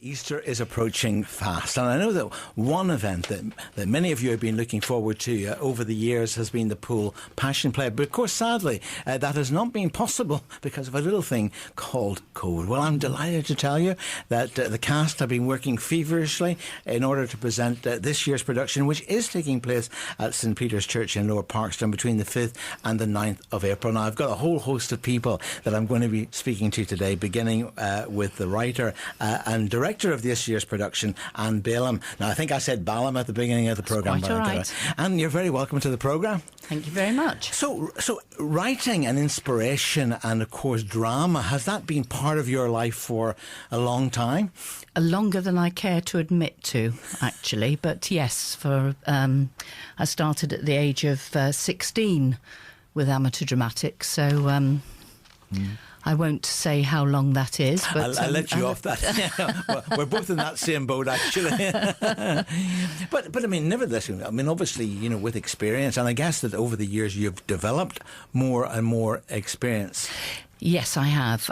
Easter is approaching fast, and I know that one event that many of you have been looking forward to over the years has been the Poole Passion Play. But of course, sadly, that has not been possible because of a little thing called COVID. Well, I'm delighted to tell you that the cast have been working feverishly in order to present this year's production, which is taking place at St Peter's Church in Lower Parkstone between the 5th and the 9th of April. Now, I've got a whole host of people that I'm going to be speaking to today, beginning with the writer and director of this year's production, Ann Balaam. Now, I think I said Balaam at the beginning of the programme. Quite all right. Ann, you're very welcome to the programme. Thank you very much. So writing and inspiration and, of course, drama, has that been part of your life for a long time? Longer than I care to admit to, actually. But yes, I started at the age of 16 with amateur dramatics, so I won't say how long that is. But I'll let you off that. Well, we're both in that same boat, actually. but I mean, nevertheless, I mean, obviously, you know, with experience, and I guess that over the years you've developed more and more experience. Yes, I have.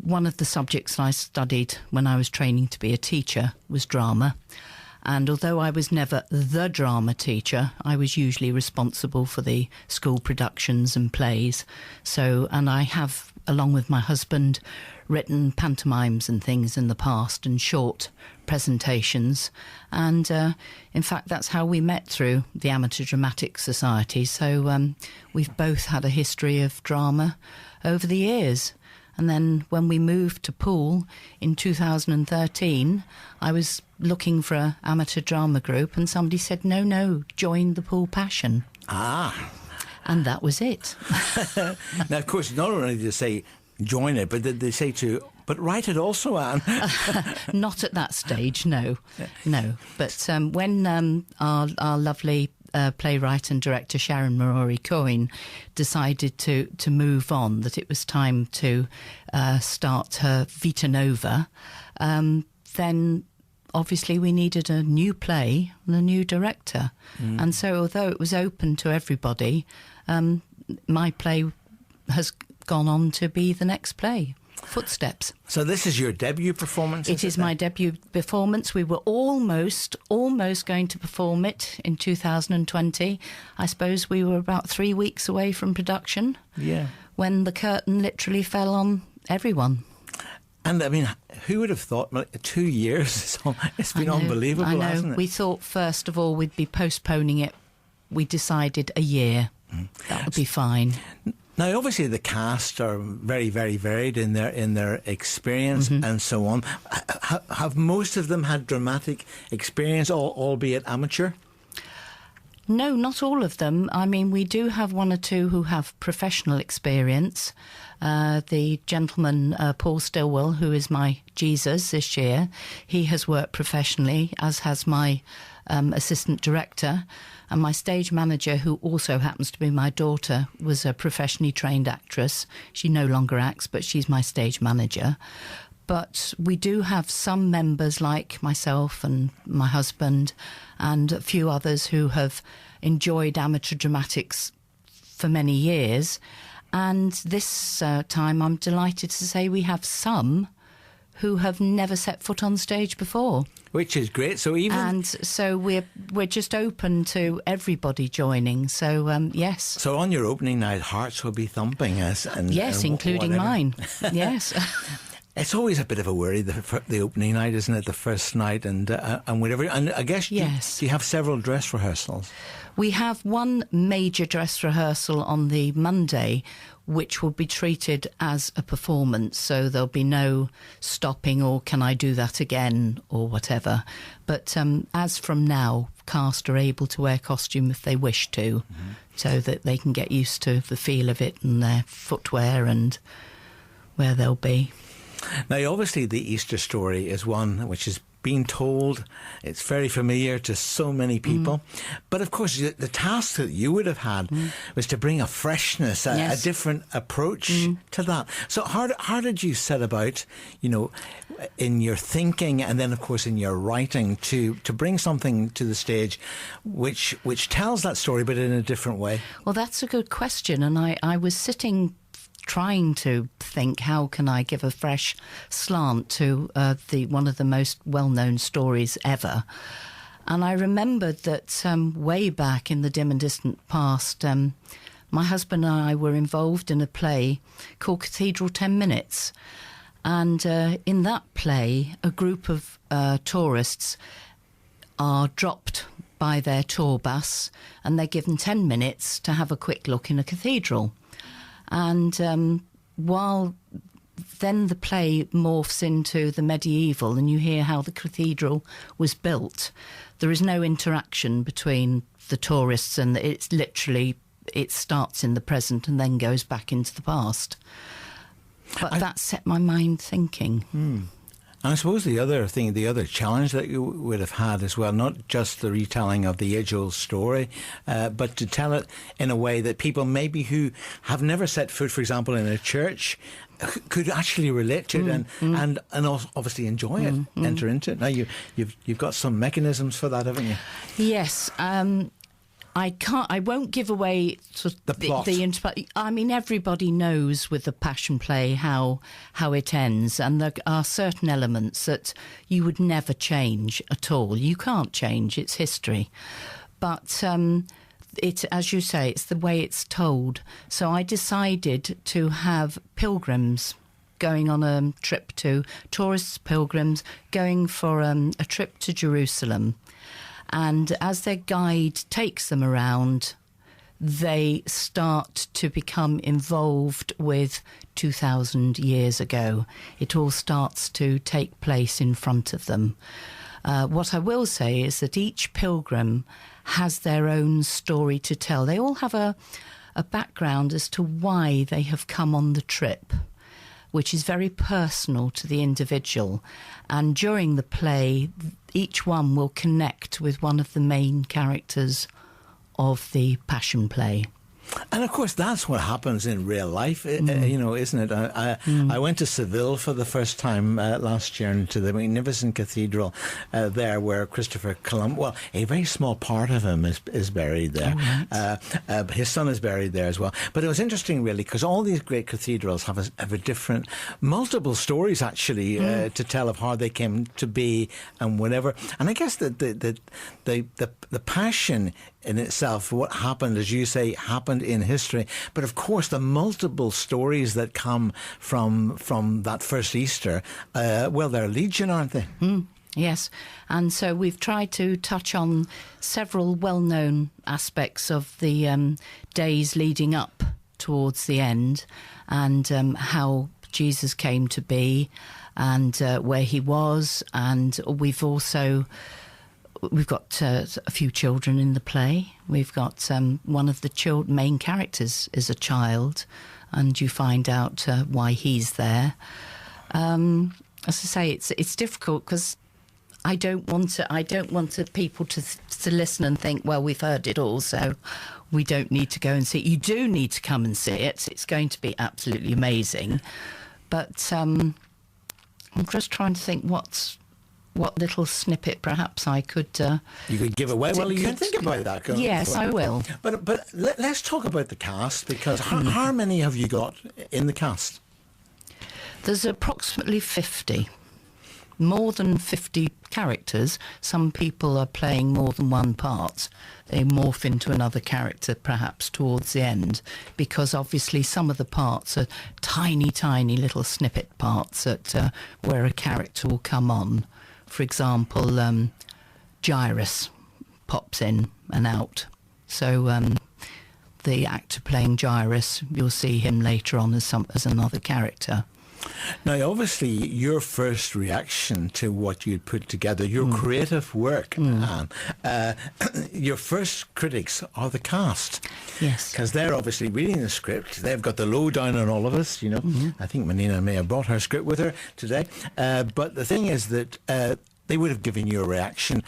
One of the subjects I studied when I was training to be a teacher was drama. And although I was never the drama teacher, I was usually responsible for the school productions and plays. And I have, along with my husband, written pantomimes and things in the past and short presentations. And in fact, that's how we met through the Amateur Dramatic Society. So we've both had a history of drama over the years. And then when we moved to Poole in 2013, I was looking for an amateur drama group, and somebody said, no, join the Poole Passion. Ah. And that was it. Now, of course, not only did they say join it, but did they say but write it also, Anne? Not at that stage, no. But when our lovely playwright and director Sharon Marori Coyne decided to move on, that it was time to start her Vita Nova, then obviously we needed a new play and a new director. And so although it was open to everybody, my play has gone on to be the next play, Footsteps. So this is your debut performance? It is my debut performance. We were almost going to perform it in 2020. I suppose we were about 3 weeks away from production. Yeah. When the curtain literally fell on everyone. And I mean, who would have thought 2 years? It's been unbelievable, hasn't it? We thought first of all we'd be postponing it. We decided a year. That would be fine. Now, obviously, the cast are very, very varied in their experience and so on. Have most of them had dramatic experience, albeit amateur? No, not all of them. I mean, we do have one or two who have professional experience. The gentleman, Paul Stillwell, who is my Jesus this year, he has worked professionally, as has my assistant director. And my stage manager, who also happens to be my daughter, was a professionally trained actress. She no longer acts, but she's my stage manager. But we do have some members like myself and my husband and a few others who have enjoyed amateur dramatics for many years. And this time I'm delighted to say we have some who have never set foot on stage before. Which is great. So we're just open to everybody joining. So yes. So on your opening night, hearts will be thumping, yes, including mine. Yes. It's always a bit of a worry, the opening night, isn't it? The first night and whatever. And I guess do you have several dress rehearsals? We have one major dress rehearsal on the Monday, which will be treated as a performance. So there'll be no stopping or can I do that again or whatever. But as from now, cast are able to wear costume if they wish to, so that they can get used to the feel of it and their footwear and where they'll be. Now, obviously, the Easter story is one which is being told. It's very familiar to so many people. But, of course, the task that you would have had was to bring a freshness, a different approach to that. So how did you set about, you know, in your thinking and then, of course, in your writing to bring something to the stage which tells that story but in a different way? Well, that's a good question. And I was sitting trying to think, how can I give a fresh slant to one of the most well-known stories ever? And I remembered that way back in the dim and distant past, my husband and I were involved in a play called Cathedral 10 Minutes. And in that play, a group of tourists are dropped by their tour bus, and they're given 10 minutes to have a quick look in a cathedral. And while then the play morphs into the medieval, and you hear how the cathedral was built, there is no interaction between the tourists, and it's literally, it starts in the present and then goes back into the past. But that set my mind thinking. And I suppose the other challenge that you would have had as well, not just the retelling of the age-old story, but to tell it in a way that people maybe who have never set foot, for example, in a church, could actually relate to it and also obviously enjoy it, enter into it. Now you've got some mechanisms for that, haven't you? Yes. I won't give away sort of the plot. I mean, everybody knows with the Passion Play how it ends, and there are certain elements that you would never change at all. You can't change; it's history. But it, as you say, it's the way it's told. So I decided to have pilgrims going on a trip to tourists, pilgrims going for a trip to Jerusalem. And as their guide takes them around, they start to become involved with 2,000 years ago. It all starts to take place in front of them. What I will say is that each pilgrim has their own story to tell. They all have a background as to why they have come on the trip, which is very personal to the individual. And during the play, each one will connect with one of the main characters of the Passion Play. And of course, that's what happens in real life, you know, isn't it? I went to Seville for the first time last year, into the magnificent cathedral there, where Christopher Columbus, well, a very small part of him is buried there. Oh, right. His son is buried there as well. But it was interesting, really, because all these great cathedrals have a different, multiple stories actually to tell of how they came to be and whatever. And I guess that the passion in itself, what happened, as you say, happened in history. But of course, the multiple stories that come from that first Easter, well, they're legion, aren't they? Yes. And so we've tried to touch on several well-known aspects of the days leading up towards the end, and how Jesus came to be, and where he was. And we've got a few children in the play. We've got one of the main characters is a child, and you find out why he's there. As I say, it's difficult because I don't want people to listen and think, well, we've heard it all, so we don't need to go and see it. You do need to come and see it. It's going to be absolutely amazing. But I'm just trying to think what little snippet perhaps I could... you could give away. Well, you can think about that. Yes, I will. But let's talk about the cast, because how many have you got in the cast? There's approximately 50. More than 50 characters. Some people are playing more than one part. They morph into another character perhaps towards the end, because obviously some of the parts are tiny, tiny little snippet parts that where a character will come on. For example, Jairus pops in and out. So the actor playing Jairus, you'll see him later on as another character. Now, obviously, your first reaction to what you'd put together, your creative work, Anne, your first critics are the cast. Yes. Because they're obviously reading the script. They've got the lowdown on all of us, you know. I think Manina may have brought her script with her today. But the thing is that they would have given you a reaction.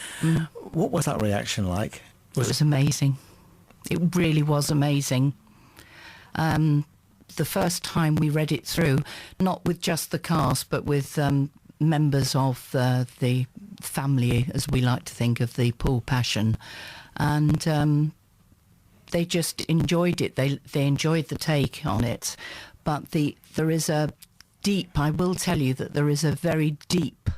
What was that reaction like? It was amazing. It really was amazing. The first time we read it through, not with just the cast, but with members of the family, as we like to think of the Poole Passion, and they just enjoyed it. They enjoyed the take on it. but there is a deep, I will tell you that there is a very deep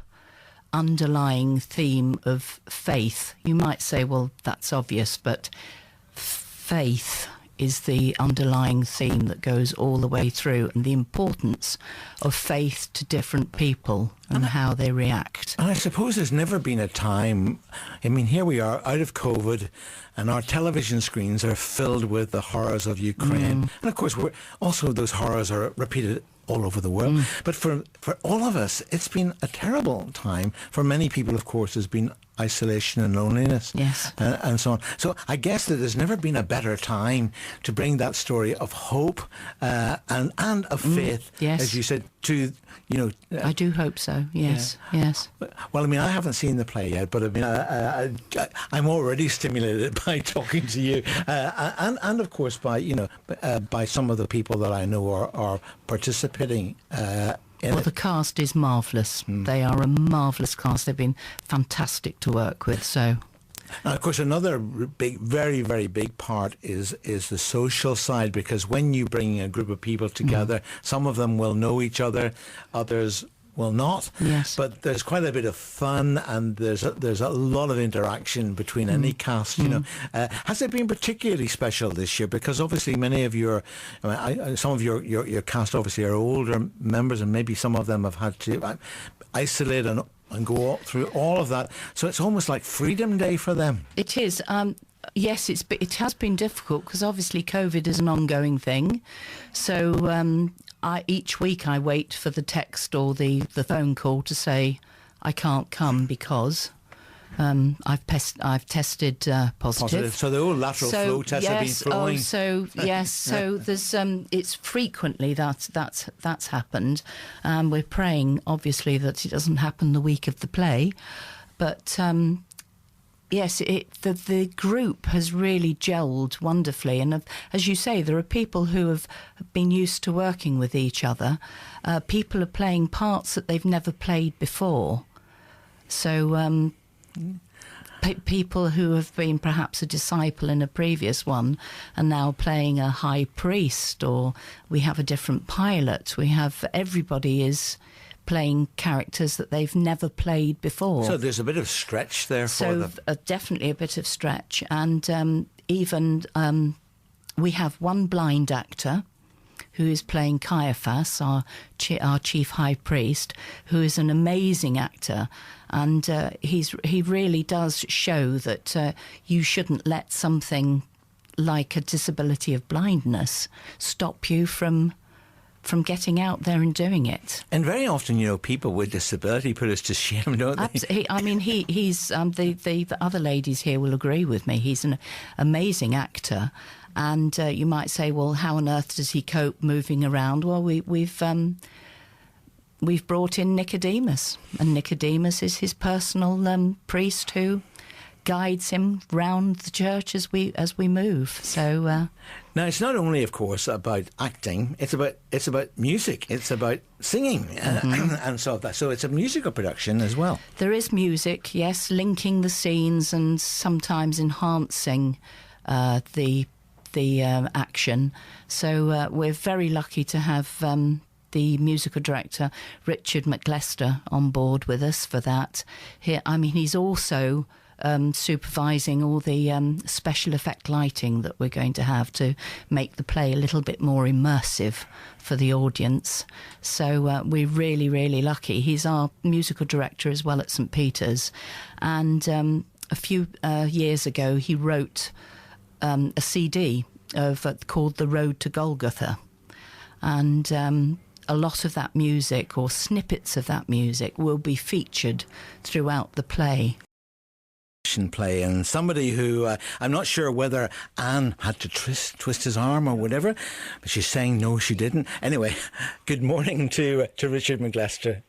underlying theme of faith. You might say, well, that's obvious, but faith is the underlying theme that goes all the way through, and the importance of faith to different people and how they react. And I suppose there's never been a time, I mean, here we are out of COVID and our television screens are filled with the horrors of Ukraine. And of course, those horrors are repeated all over the world. But for all of us, it's been a terrible time. For many people, of course, there's been isolation and loneliness, yes, and so on. So I guess that there's never been a better time to bring that story of hope and of faith, yes, as you said, to, you know... I do hope so, yes, yes. Well, I mean, I haven't seen the play yet, but I mean, I'm already stimulated by talking to you, and of course by, you know, by some of the people that I know are participating well, the cast is marvellous. They are a marvellous cast. They've been fantastic to work with. So, now, of course, another big, very, very big part is the social side, because when you bring a group of people together, some of them will know each other, others will not. Yes. But there's quite a bit of fun, and there's a lot of interaction between any cast. You know, has it been particularly special this year? Because obviously many of some of your cast obviously are older members, and maybe some of them have had to isolate and go through all of that. So it's almost like Freedom Day for them. It is. Yes, it has been difficult because obviously COVID is an ongoing thing. So each week I wait for the text or the phone call to say I can't come because I've tested positive. So the old lateral flow tests have been flowing. So there's it's frequently that's happened. We're praying obviously that it doesn't happen the week of the play, but. Yes, the group has really gelled wonderfully. And as you say, there are people who have been used to working with each other. People are playing parts that they've never played before. So people who have been perhaps a disciple in a previous one are now playing a high priest, or we have a different pilot. Everybody is playing characters that they've never played before. So there's a bit of stretch there for them. Definitely a bit of stretch. And even we have one blind actor who is playing Caiaphas, our chief high priest, who is an amazing actor. And he really does show that you shouldn't let something like a disability of blindness stop you from getting out there and doing it. And very often, you know, people with disability put us to shame, don't they? Absolutely. I mean, he's the other ladies here will agree with me. He's an amazing actor, and you might say, well, how on earth does he cope moving around? Well, we've brought in Nicodemus, and Nicodemus is his personal priest who guides him round the church as we move. So now it's not only, of course, about acting. It's about music. It's about singing and so that. So it's a musical production as well. There is music, yes, linking the scenes and sometimes enhancing the action. So we're very lucky to have the musical director Richard McLester on board with us for that. He's also supervising all the special effect lighting that we're going to have to make the play a little bit more immersive for the audience. So we're really, really lucky. He's our musical director as well at St. Peter's. And a few years ago, he wrote a CD called The Road to Golgotha. And a lot of that music, or snippets of that music, will be featured throughout the play. Play, and somebody who I'm not sure whether Anne had to twist his arm or whatever, but she's saying no, she didn't. Anyway, good morning to Richard McLester.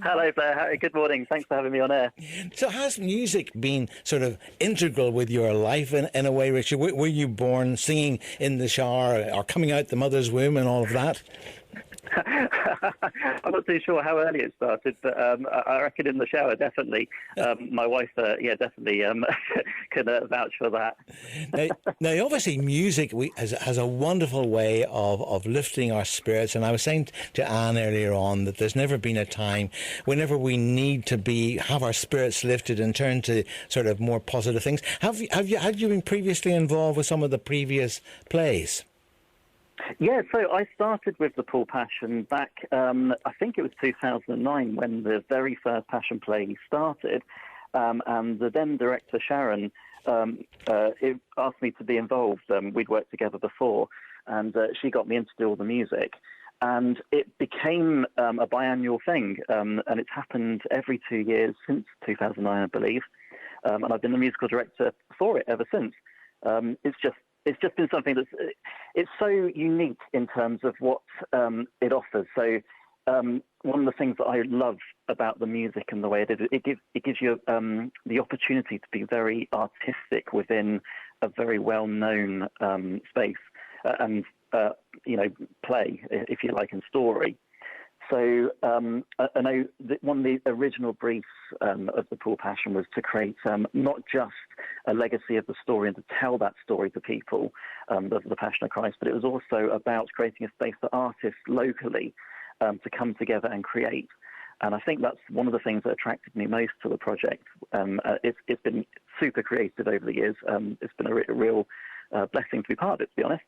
Hello, Blair. Good morning. Thanks for having me on air. So has music been sort of integral with your life in a way, Richard? Were you born singing in the shower or coming out the mother's womb and all of that? I'm not too sure how early it started, but I reckon in the shower, definitely. My wife, definitely can vouch for that. Now, obviously, music has a wonderful way of lifting our spirits. And I was saying to Anne earlier on that there's never been a time whenever we need to have our spirits lifted and turn to sort of more positive things. Had you been previously involved with some of the previous plays? Yeah, so I started with the Poole Passion back, I think it was 2009 when the very first Passion play started, and the then director Sharon asked me to be involved. We'd worked together before, and she got me in to do all the music. And it became a biannual thing, and it's happened every 2 years since 2009, I believe, and I've been the musical director for it ever since. It's just been something it's so unique in terms of what it offers. So one of the things that I love about the music and the way it is, it gives you the opportunity to be very artistic within a very well-known space and play, if you like, and story. So I know that one of the original briefs of the Poole Passion was to create not just a legacy of the story and to tell that story to people, of the Passion of Christ, but it was also about creating a space for artists locally to come together and create. And I think that's one of the things that attracted me most to the project. It's been super creative over the years. It's been a real blessing to be part of it, to be honest.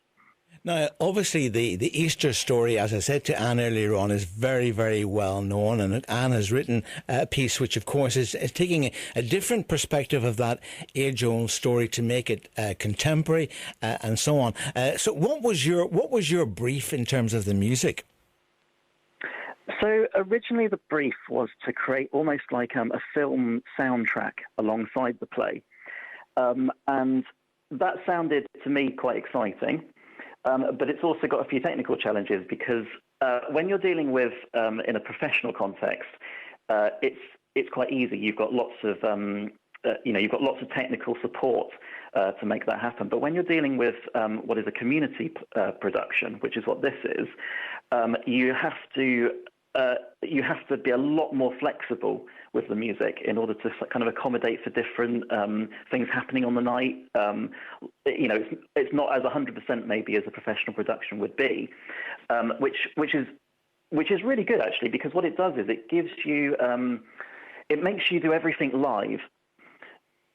Now, obviously, the Easter story, as I said to Anne earlier on, is very, very well known. And Anne has written a piece which, of course, is taking a different perspective of that age-old story to make it contemporary and so on. So what was your brief in terms of the music? So originally the brief was to create almost like a film soundtrack alongside the play. And that sounded to me quite exciting. But it's also got a few technical challenges because when you're dealing with, in a professional context, it's quite easy. You've got lots of, you've got lots of technical support to make that happen. But when you're dealing with what is a community production, which is what this is, you have to be a lot more flexible with the music in order to kind of accommodate for different things happening on the night. It's not as 100% maybe as a professional production would be, which is really good actually, because what it does is it gives you, it makes you do everything live.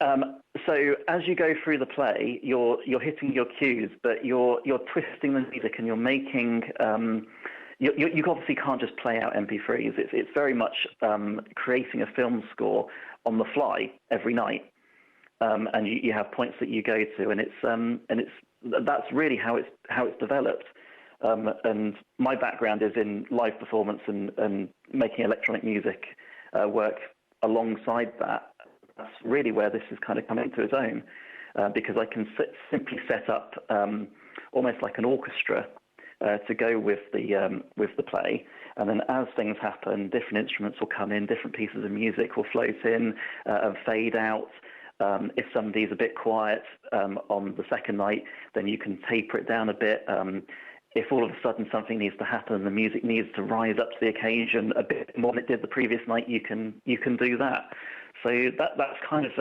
So as you go through the play, you're hitting your cues, but you're twisting the music and you're making. You obviously can't just play out MP3s. It's very much creating a film score on the fly every night, and you have points that you go to, and that's really how it's developed. And my background is in live performance and making electronic music work alongside that. That's really where this is kind of coming to its own, because I can simply set up almost like an orchestra. To go with the play, and then as things happen, different instruments will come in, different pieces of music will float in and fade out. If somebody's a bit quiet on the second night, then you can taper it down a bit. If all of a sudden something needs to happen, the music needs to rise up to the occasion a bit more than it did the previous night, you can do that. So that's kind of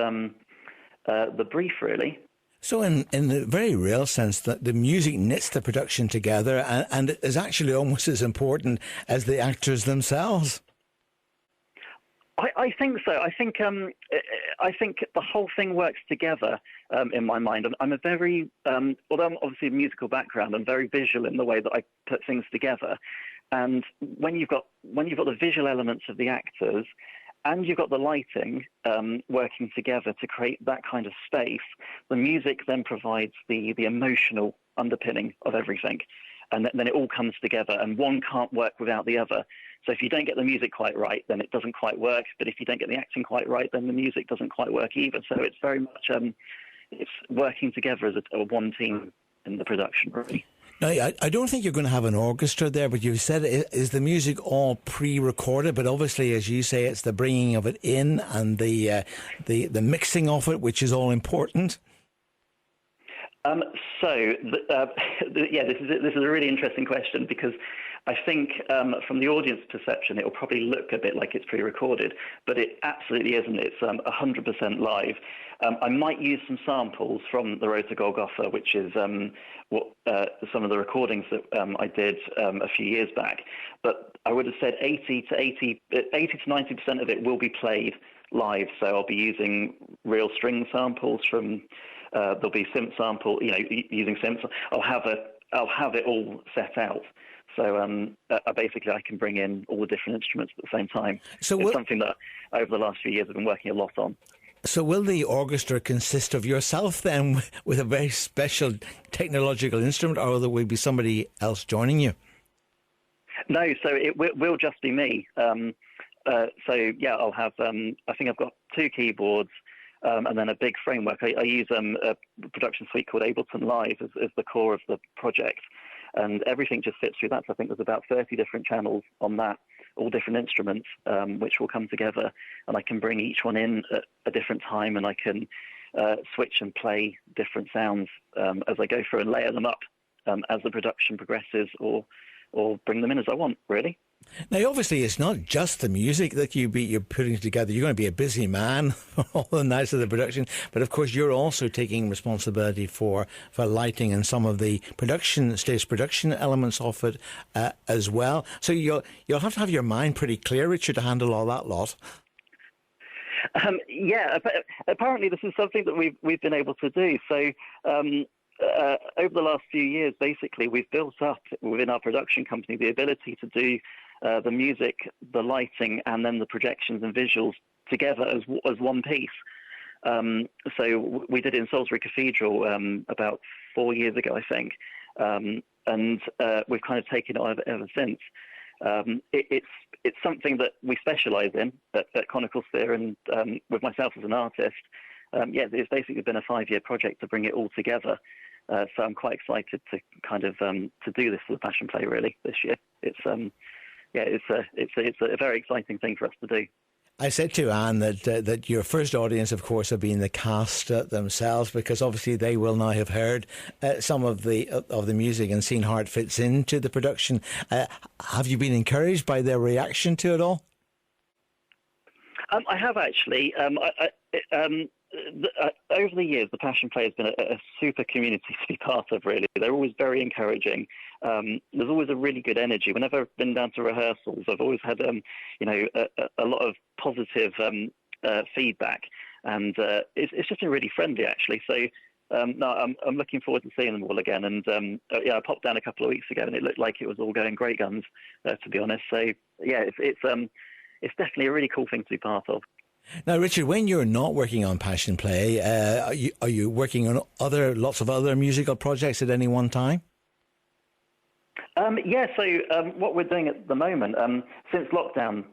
the brief, really. So in the very real sense, that the music knits the production together and is actually almost as important as the actors themselves. I think so. I think the whole thing works together in my mind. I'm a very, although I'm obviously a musical background, I'm very visual in the way that I put things together. And when you've got the visual elements of the actors, and you've got the lighting working together to create that kind of space, the music then provides the emotional underpinning of everything. And then it all comes together, and one can't work without the other. So if you don't get the music quite right, then it doesn't quite work. But if you don't get the acting quite right, then the music doesn't quite work either. So it's very much it's working together as a one team in the production, really. Now, I don't think you're going to have an orchestra there, but you've said, is the music all pre-recorded? But obviously, as you say, it's the bringing of it in and the mixing of it, which is all important. This is a really interesting question, because I think from the audience perception, it will probably look a bit like it's pre-recorded, but it absolutely isn't. It's 100% live. I might use some samples from the Road to Golgotha, which is what some of the recordings that I did a few years back. But I would have said 80 to 90% of it will be played live. So I'll be using real string samples from. There'll be synth sample, using synths. I'll have it all set out. So basically, I can bring in all the different instruments at the same time. So it's something that over the last few years I've been working a lot on. So will the orchestra consist of yourself then, with a very special technological instrument, or will there be somebody else joining you? No, so it will just be me. I'll have. I think I've got 2 keyboards. And then a big framework. I use a production suite called Ableton Live as the core of the project. And everything just fits through that. So I think there's about 30 different channels on that, all different instruments, which will come together. And I can bring each one in at a different time, and I can switch and play different sounds as I go through and layer them up as the production progresses, or bring them in as I want, really. Now, obviously, it's not just the music that you're putting together. You're going to be a busy man for all the nights of the production, but of course, you're also taking responsibility for lighting and some of the stage production elements of it as well. So you'll have to have your mind pretty clear, Richard, to handle all that lot. Apparently, this is something that we've been able to do. So. Over the last few years, basically, we've built up within our production company the ability to do the music, the lighting, and then the projections and visuals together as one piece. So we did it in Salisbury Cathedral about 4 years ago, I think, and we've kind of taken it on ever since. It's something that we specialise in at Conical Sphere, and with myself as an artist. It's basically been a 5-year project to bring it all together. So I'm quite excited to kind of to do this for the Passion Play really this year. It's a very exciting thing for us to do. I said to Anne that your first audience, of course, have been the cast themselves, because obviously they will now have heard some of the music and seen how it fits into the production. Have you been encouraged by their reaction to it all? I have actually. Over the years, the Passion Play has been a super community to be part of, really. They're always very encouraging. There's always a really good energy. Whenever I've been down to rehearsals, I've always had, a lot of positive feedback. And it's just been really friendly, actually. So, I'm looking forward to seeing them all again. And, I popped down a couple of weeks ago, and it looked like it was all going great guns, to be honest. So, it's definitely a really cool thing to be part of. Now, Richard, when you're not working on Passion Play, are you working on lots of other musical projects at any one time? What we're doing at the moment, since lockdown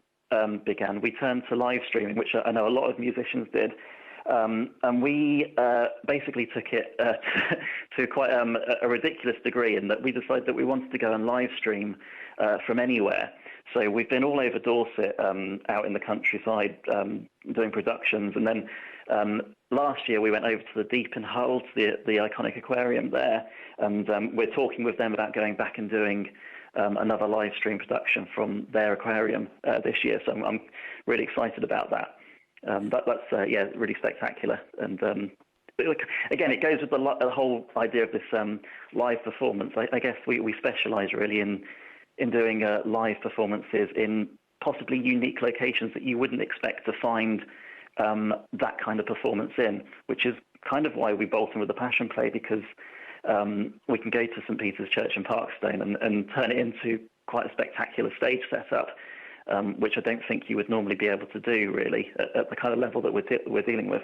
began, we turned to live streaming, which I know a lot of musicians did. And we basically took it to quite a ridiculous degree, in that we decided that we wanted to go and live stream from anywhere. So we've been all over Dorset, out in the countryside, doing productions. And then last year we went over to the Deep in Hull, to the iconic aquarium there. And we're talking with them about going back and doing another live stream production from their aquarium this year. So I'm really excited about that. That's really spectacular. And again, it goes with the whole idea of this live performance. I guess we specialise really in doing live performances in possibly unique locations that you wouldn't expect to find that kind of performance in, which is kind of why we bolt in with the Passion Play, because we can go to St Peter's Church in Parkstone and turn it into quite a spectacular stage setup, which I don't think you would normally be able to do, really, at the kind of level that we're dealing with.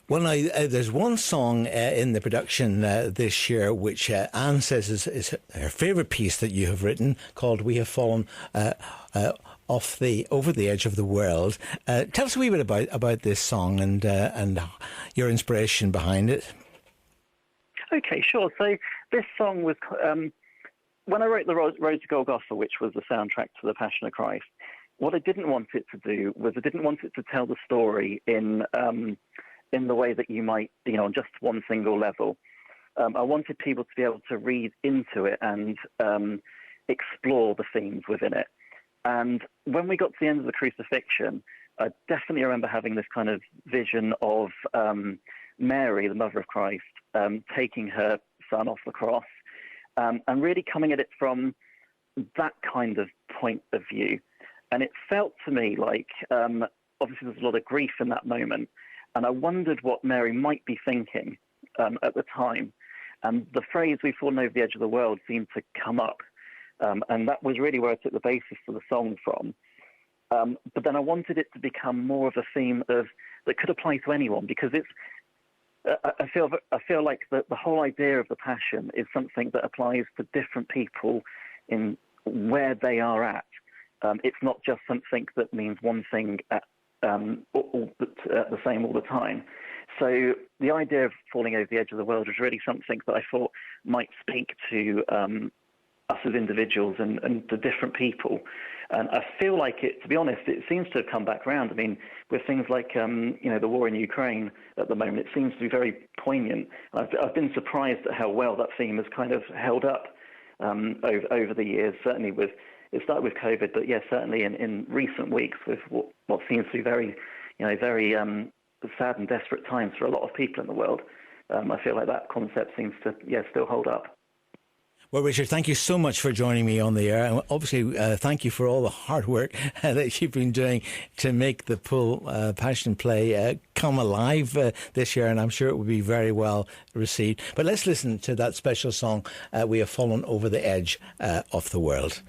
Well, now, there's one song in the production this year which Anne says is her favourite piece that you have written, called "We Have Fallen Over the Edge of the World." Tell us a wee bit about this song and your inspiration behind it. Okay, sure. So this song was, when I wrote the Road to Golgotha, which was the soundtrack to The Passion of Christ, what I didn't want it to do was I didn't want it to tell the story in the way that you might, on just one single level. I wanted people to be able to read into it and explore the themes within it. And when we got to the end of the crucifixion, I definitely remember having this kind of vision of Mary, the mother of Christ, taking her son off the cross, and really coming at it from that kind of point of view. And it felt to me like, obviously there's a lot of grief in that moment, and I wondered what Mary might be thinking at the time. And the phrase, "we've fallen over the edge of the world," seemed to come up. And that was really where I took the basis for the song from. But then I wanted it to become more of a theme that could apply to anyone, because I feel like the whole idea of the Passion is something that applies to different people in where they are at. It's not just something that means one thing at the same all the time. So the idea of falling over the edge of the world was really something that I thought might speak to us as individuals and the different people. And I feel like to be honest, it seems to have come back around. I mean, with things like, the war in Ukraine at the moment, it seems to be very poignant. I've been surprised at how well that theme has kind of held up over the years, certainly it started with COVID, but certainly in recent weeks with what seems to be very sad and desperate times for a lot of people in the world. I feel like that concept seems to still hold up. Well, Richard, thank you so much for joining me on the air. And obviously, thank you for all the hard work that you've been doing to make the Poole Passion play come alive this year. And I'm sure it will be very well received. But let's listen to that special song, "We Have Fallen Over the Edge of the World."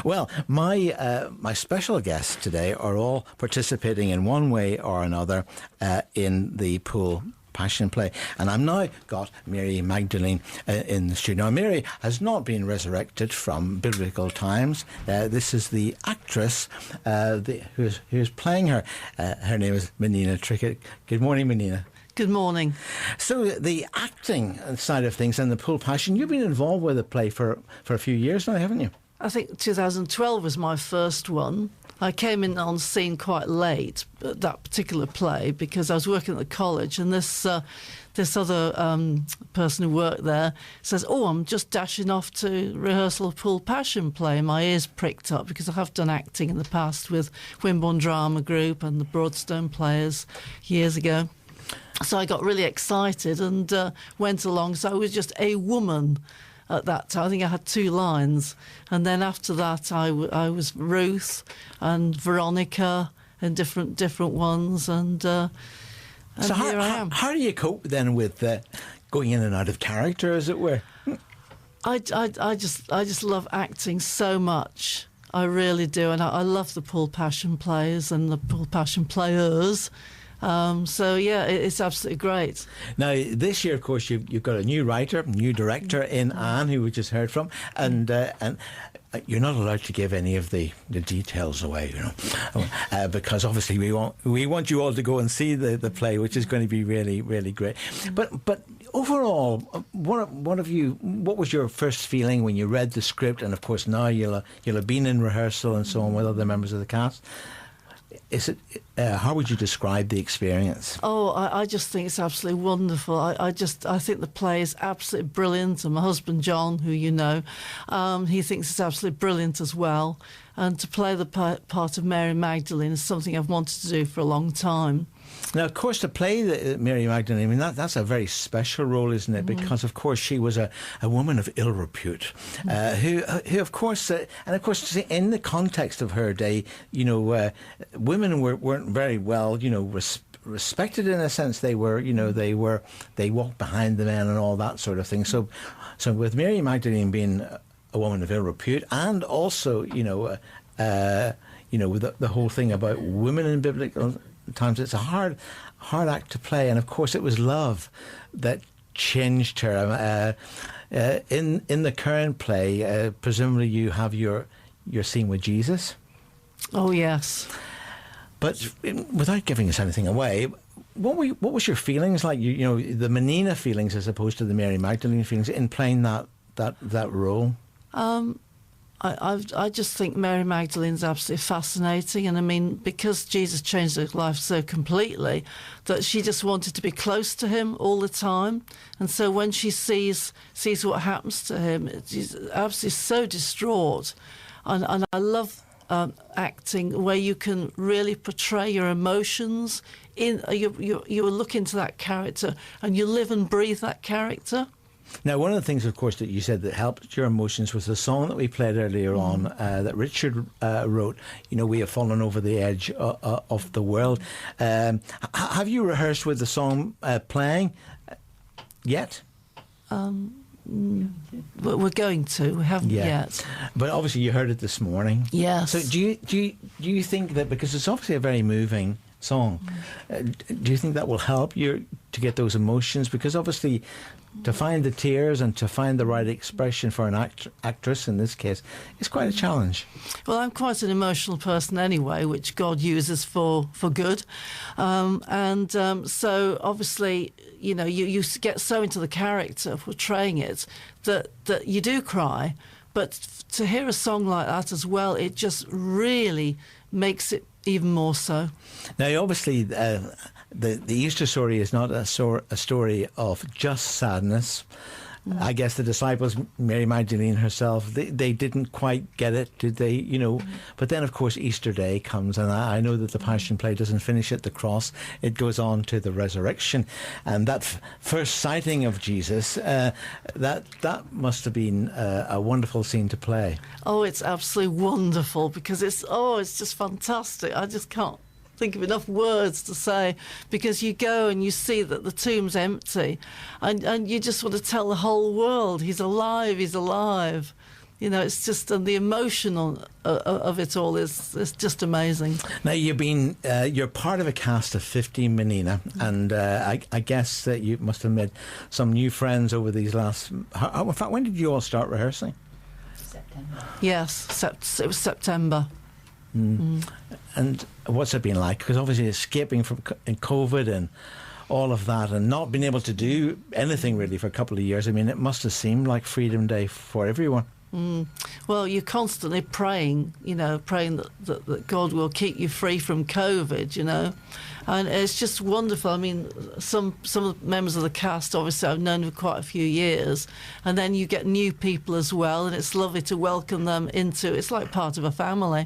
Well, my special guests today are all participating in one way or another in the Poole Passion play. And I've now got Mary Magdalene in the studio. Now, Mary has not been resurrected from biblical times. This is the actress who's playing her. Her name is Manina Trickett. Good morning, Manina. Good morning. So the acting side of things and the Poole Passion, you've been involved with the play for a few years now, haven't you? I think 2012 was my first one. I came in on scene quite late, that particular play, because I was working at the college, and this other person who worked there says, "Oh, I'm just dashing off to rehearsal of Poole Passion play." And my ears pricked up because I have done acting in the past with Wimborne Drama Group and the Broadstone Players years ago. So I got really excited and went along. So I was just a woman at that time. I think I had 2 lines. And then after that, I was Ruth and Veronica and different ones. And so here I am. How do you cope then with going in and out of character, as it were? I just love acting so much. I really do. And I love the Poole Passion plays and the Poole Passion players. So, yeah, it's absolutely great. Now, this year, of course, you've got a new writer, new director in Anne, who we just heard from, and you're not allowed to give any of the details away, because obviously we want you all to go and see the play, which is going to be really, really great. But overall, what was your first feeling when you read the script? And of course, now you'll have been in rehearsal and so on with other members of the cast. How would you describe the experience? Oh, I just think it's absolutely wonderful. I think the play is absolutely brilliant, and my husband John, who you know, he thinks it's absolutely brilliant as well. And to play the part of Mary Magdalene is something I've wanted to do for a long time. Now, of course, to play Mary Magdalene, I mean, that's a very special role, isn't it? Because, of course, she was a woman of ill repute, who, of course, and of course, in the context of her day, women weren't very well, respected in a sense. They walked behind the men and all that sort of thing. So with Mary Magdalene being a woman of ill repute, and also, with the whole thing about women in biblical times, it's a hard act to play. And of course, it was love that changed her. In the current play, presumably you have your scene with Jesus. Oh yes. But without giving us anything away, what was your feelings like? The Manina feelings as opposed to the Mary Magdalene feelings in playing that role. I just think Mary Magdalene's absolutely fascinating, and I mean, because Jesus changed her life so completely that she just wanted to be close to him all the time, and so when she sees what happens to him, she's absolutely so distraught, and I love acting where you can really portray your emotions. You look into that character and you live and breathe that character. Now, one of the things, of course, that you said that helped your emotions was the song that we played earlier on that Richard wrote, We Have Fallen Over the Edge of the World. Have you rehearsed with the song playing yet? We're going to. We haven't yet. But obviously you heard it this morning. Yes. So do you think that, because it's obviously a very moving song, do you think that will help you to get those emotions? Because obviously to find the tears and to find the right expression for an actress in this case is quite a challenge. Well, I'm quite an emotional person anyway, which God uses for good. So obviously, you get so into the character portraying it that you do cry. But to hear a song like that as well, it just really makes it even more so. Now, obviously, the Easter story is not a story of just sadness. I guess the disciples, Mary Magdalene herself, they didn't quite get it, did they? But then, of course, Easter Day comes, and I know that the Passion play doesn't finish at the cross. It goes on to the resurrection. And that first sighting of Jesus, that must have been a wonderful scene to play. Oh, it's absolutely wonderful, because it's just fantastic. I just can't think of enough words to say, because you go and you see that the tomb's empty, and you just want to tell the whole world, he's alive. You know, it's just the emotion of it all is just amazing. Now, you're part of a cast of 50, Manina, and I guess that you must have made some new friends over these last... In fact, when did you all start rehearsing? September. Yes, it was September. And what's it been like? Because obviously escaping from COVID and all of that and not being able to do anything really for a couple of years, I mean, it must have seemed like Freedom Day for everyone. Well, you're constantly praying, praying that God will keep you free from COVID, and it's just wonderful. I mean, some of the members of the cast, obviously, I've known for quite a few years, and then you get new people as well, and it's lovely to welcome them it's like part of a family.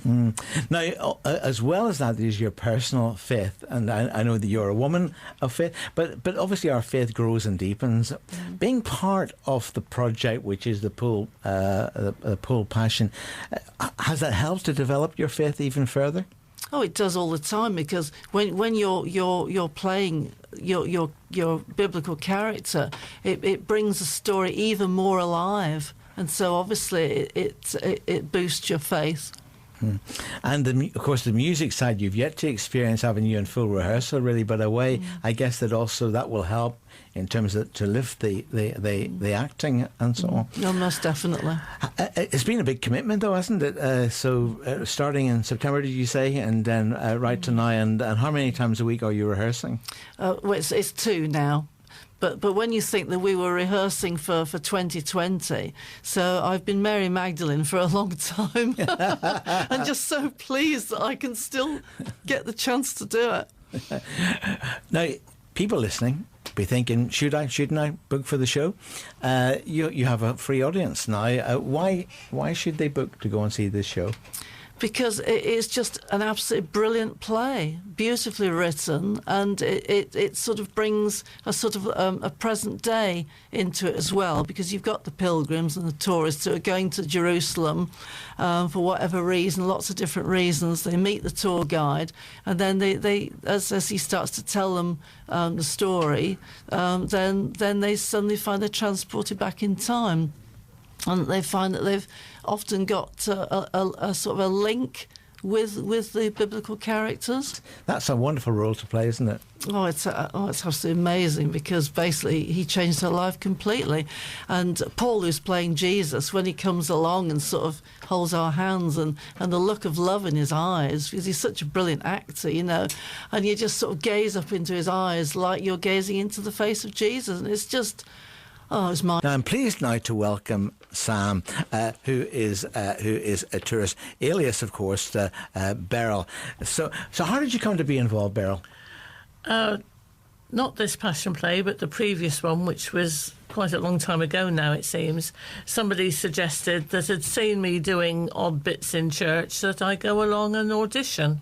Now, as well as that, there's your personal faith, and I know that you're a woman of faith, but obviously our faith grows and deepens. Being part of the project, which is the Poole Passion, has that helped to develop your faith even further? Oh, it does all the time, because when you're playing your biblical character, it brings the story even more alive, and so obviously it boosts your faith. And of course the music side you've yet to experience, having you in full rehearsal really, but I guess that also that will help in terms of to lift the acting and so on. No, most definitely. It's been a big commitment though, hasn't it? So starting in September, did you say, and then right to now, and how many times a week are you rehearsing? Well, it's 2 now. But when you think that we were rehearsing for 2020, so I've been Mary Magdalene for a long time. I'm just so pleased that I can still get the chance to do it. Now, people listening be thinking, shouldn't I book for the show? You have a free audience now. Why should they book to go and see this show? Because it is just an absolutely brilliant play, beautifully written, and it sort of brings a sort of a present day into it as well, because you've got the pilgrims and the tourists who are going to Jerusalem for whatever reason, lots of different reasons. They meet the tour guide, and then they as he starts to tell them the story, then they suddenly find they're transported back in time. And they find that they've often got a sort of a link with the biblical characters. That's a wonderful role to play, isn't it? It's absolutely amazing, because basically he changed her life completely. And Paul, who's playing Jesus, when he comes along and sort of holds our hands, and the look of love in his eyes, because he's such a brilliant actor, and you just sort of gaze up into his eyes like you're gazing into the face of Jesus, and it's just... Oh, it's mine. Now, I'm pleased now to welcome Sam, who is a tourist, alias, of course, Beryl. So how did you come to be involved, Beryl? Not this Passion play, but the previous one, which was quite a long time ago now, it seems. Somebody suggested that had seen me doing odd bits in church that I go along and audition.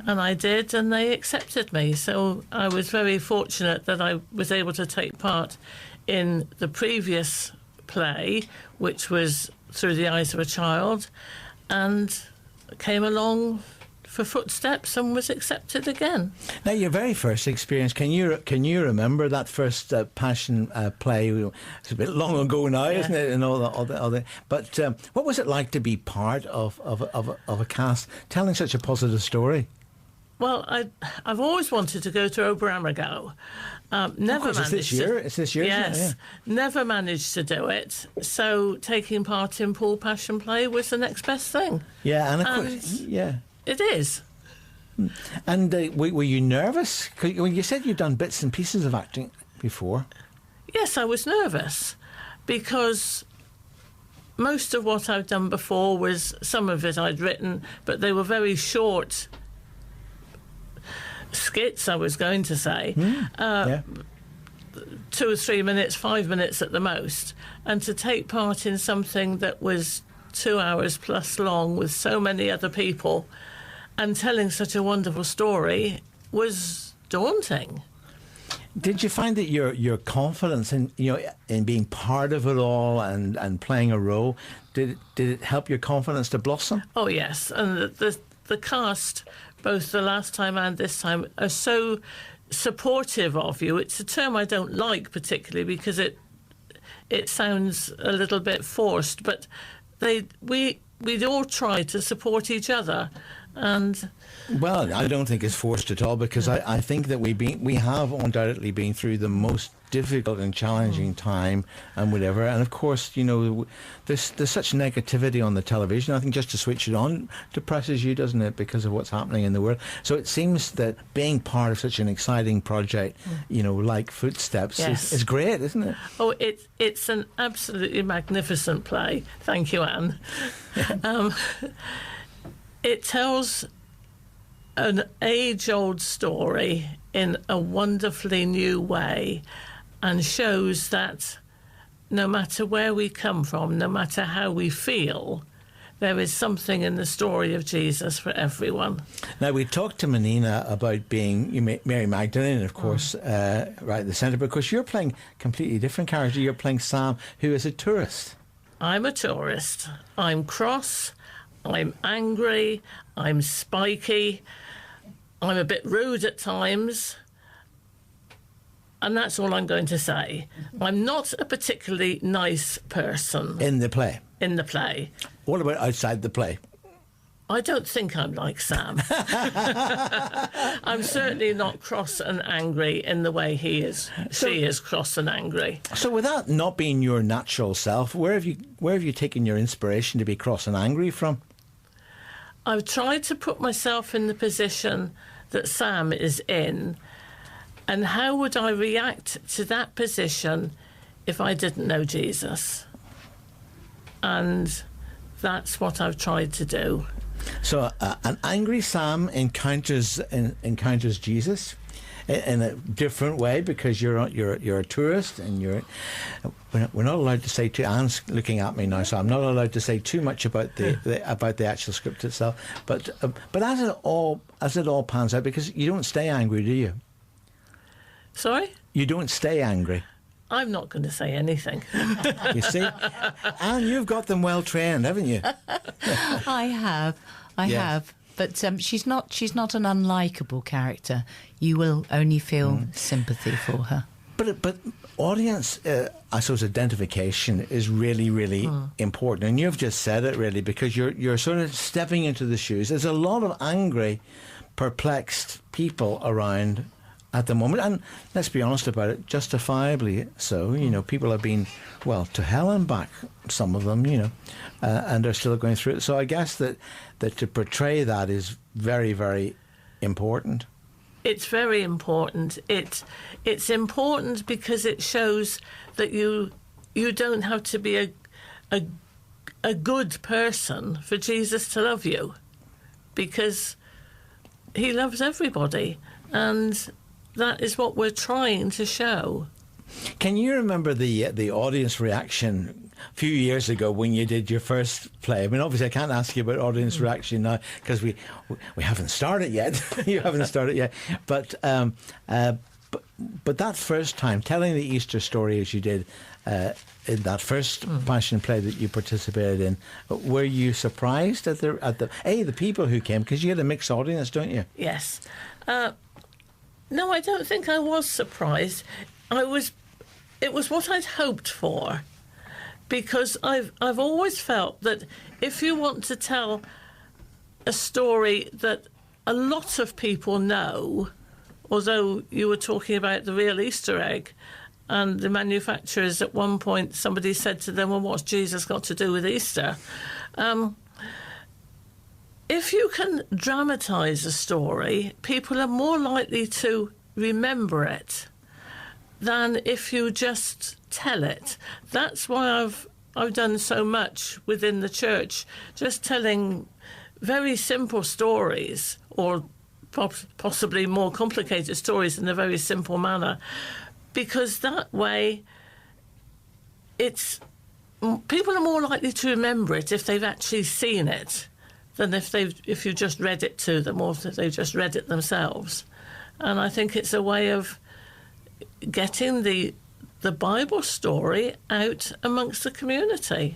And I did, and they accepted me. So I was very fortunate that I was able to take part in the previous play, which was Through the Eyes of a Child, and came along for Footsteps and was accepted again. Now, your very first experience, can you remember that first Passion play? It's a bit long ago now, isn't it? And all the. But what was it like to be part of a cast telling such a positive story? Well, I've always wanted to go to Oberammergau. Never managed. It's this year. Yes, yeah. Never managed to do it. So taking part in Poole Passion play was the next best thing. Yeah, and of course, yeah, it is. And were you nervous? When you said you'd done bits and pieces of acting before. Yes, I was nervous, because most of what I've done before was, some of it I'd written, but they were very short skits, I was going to say. 2 or 3 minutes, 5 minutes at the most. And to take part in something that was 2 hours plus long with so many other people and telling such a wonderful story was daunting. Did you find that your confidence in being part of it all and playing a role, did it help your confidence to blossom? Oh yes, and the cast, both the last time and this time, are so supportive of you. It's a term I don't like particularly, because it it sounds a little bit forced, but we'd all try to support each other. And well, I don't think it's forced at all, because I think that we have undoubtedly been through the most difficult and challenging time and whatever. And of course, there's such negativity on the television. I think just to switch it on depresses you, doesn't it, because of what's happening in the world. So it seems that being part of such an exciting project, like Footsteps, is great, isn't it? Oh, it's an absolutely magnificent play. Thank you, Anne. It tells an age-old story in a wonderfully new way, and shows that no matter where we come from, no matter how we feel, there is something in the story of Jesus for everyone. Now, we talked to Manina about being Mary Magdalene, of course, right at the centre, but of course you're playing a completely different character. You're playing Sam, who is a tourist. I'm a tourist. I'm cross, I'm angry, I'm spiky, I'm a bit rude at times, and that's all I'm going to say. I'm not a particularly nice person. In the play? In the play. What about outside the play? I don't think I'm like Sam. I'm certainly not cross and angry in the way he is. She is cross and angry. So with that not being your natural self, where have you taken your inspiration to be cross and angry from? I've tried to put myself in the position that Sam is in, and how would I react to that position if I didn't know Jesus? And that's what I've tried to do. So an angry Sam encounters Jesus in a different way, because you're a tourist, and we're not allowed to say too. Anne's looking at me now, so I'm not allowed to say too much about the actual script itself. But as it all pans out, because you don't stay angry, do you? Sorry? You don't stay angry. I'm not going to say anything. You see? Anne, you've got them well trained, haven't you? I have. But she's not an unlikable character. You will only feel sympathy for her. But audience, I suppose, identification is really, really important. And you've just said it, really, because you're sort of stepping into the shoes. There's a lot of angry, perplexed people around at the moment, and let's be honest about it, justifiably so. People have been, to hell and back, some of them, and they're still going through it. So I guess that to portray that is very, very important. It's very important. It's important because it shows that you don't have to be a good person for Jesus to love you, because he loves everybody, and that is what we're trying to show. Can you remember the audience reaction a few years ago when you did your first play? I mean, obviously I can't ask you about audience reaction now, because we haven't started yet. You haven't started yet. But that first time, telling the Easter story as you did in that first Passion play that you participated in, were you surprised at the people who came? Because you had a mixed audience, don't you? Yes. No, I don't think I was surprised. It was what I'd hoped for, because I've always felt that if you want to tell a story that a lot of people know, although you were talking about the real Easter egg, and the manufacturers at one point, somebody said to them, well, what's Jesus got to do with Easter? If you can dramatise a story, people are more likely to remember it than if you just tell it. That's why I've done so much within the church, just telling very simple stories, or possibly more complicated stories in a very simple manner, because that way people are more likely to remember it if they've actually seen it than if you just read it to them, or if they've just read it themselves. And I think it's a way of getting the Bible story out amongst the community.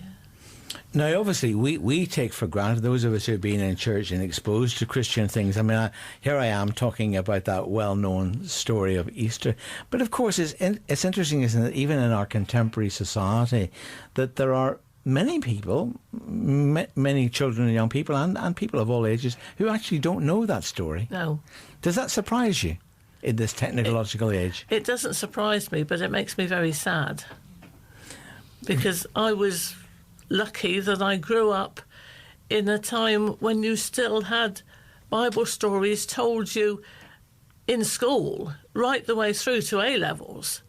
Now, obviously, we take for granted, those of us who have been in church and exposed to Christian things. I mean, here I am talking about that well-known story of Easter. But, of course, it's interesting, isn't it, even in our contemporary society, that there are many people, many children and young people, and people of all ages, who actually don't know that story. No. Does that surprise you in this technological age? It doesn't surprise me, but it makes me very sad. Because I was lucky that I grew up in a time when you still had Bible stories told you in school right the way through to A-levels,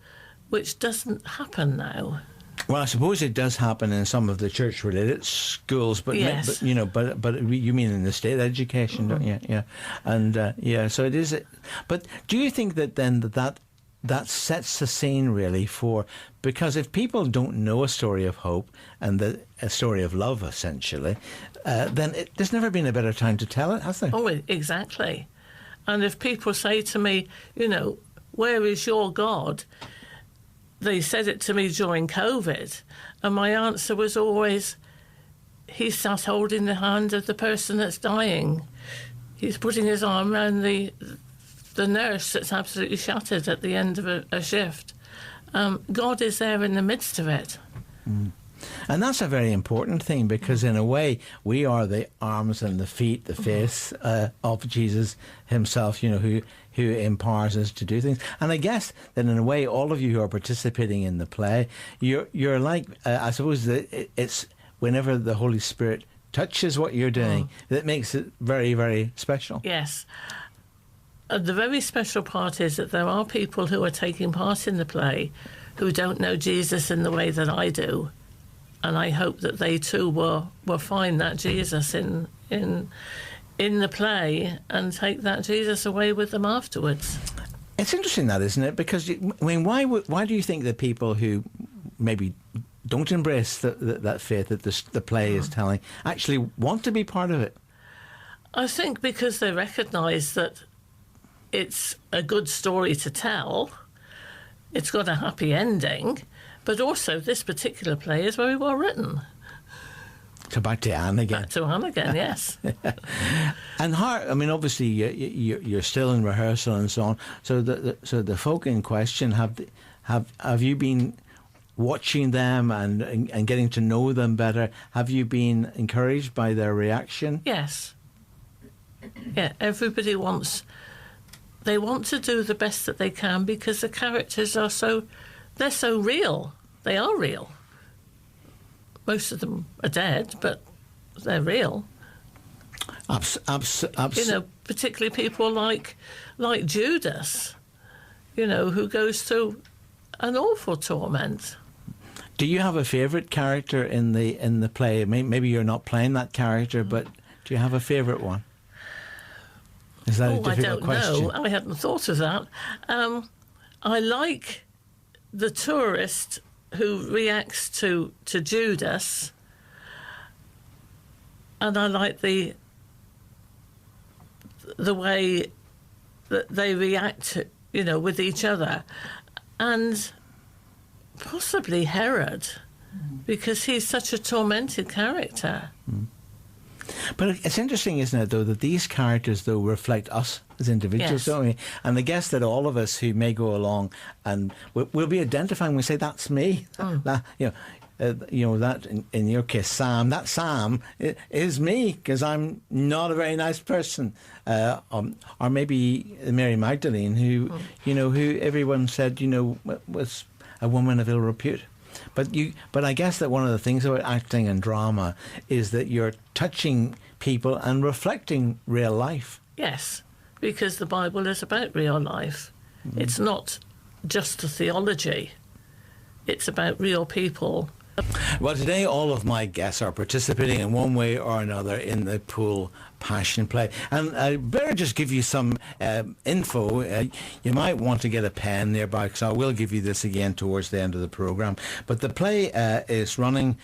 which doesn't happen now. Well, I suppose it does happen in some of the church-related schools, but, yes. but you mean in the state education, don't you? Yeah, and so it is. But do you think that then that sets the scene really for, because if people don't know a story of hope and a story of love, essentially, then there's never been a better time to tell it, has there? Oh, exactly. And if people say to me, where is your God? They said it to me during COVID, and my answer was always, he's sat holding the hand of the person that's dying. He's putting his arm around the nurse that's absolutely shattered at the end of a shift. God is there in the midst of it. Mm. And that's a very important thing, because in a way we are the arms and the feet, the face of Jesus himself, who empowers us to do things. And I guess that in a way all of you who are participating in the play, you're like, I suppose that it's whenever the Holy Spirit touches what you're doing, that makes it very, very special. Yes. The very special part is that there are people who are taking part in the play who don't know Jesus in the way that I do. And I hope that they too will find that Jesus in the play and take that Jesus away with them afterwards. It's interesting that, isn't it? Because why do you think that people who maybe don't embrace that faith that the play is telling actually want to be part of it? I think because they recognise that it's a good story to tell, it's got a happy ending, but also this particular play is very well written. So back to Anne again. Back to Anne again, yes. And how? I mean, obviously you're still in rehearsal and so on. So the folk in question, have you been watching them and getting to know them better? Have you been encouraged by their reaction? Yes. Yeah, everybody wants to do the best that they can, because the characters are so real. They are real. Most of them are dead, but they're real. Particularly people like Judas, who goes through an awful torment. Do you have a favourite character in the play? Maybe you're not playing that character, but do you have a favourite one? Is that a difficult question? I don't know. I hadn't thought of that. I like the tourist who reacts to Judas, and I like the way that they react, with each other, and possibly Herod, because he's such a tormented character. Mm. But it's interesting, isn't it, though, that these characters, though, reflect us as individuals, yes. Don't we? And I guess that all of us who may go along and we'll be identifying, we say, that's me. That, that in your case, Sam, that Sam is me, because I'm not a very nice person. Or maybe Mary Magdalene, who everyone said, was a woman of ill repute. But I guess that one of the things about acting and drama is that you're touching people and reflecting real life. Yes, because the Bible is about real life. Mm. It's not just a theology. It's about real people. Well, today all of my guests are participating in one way or another in the Poole Passion play. And I better just give you some info. You might want to get a pen nearby, because I will give you this again towards the end of the programme. But the play is running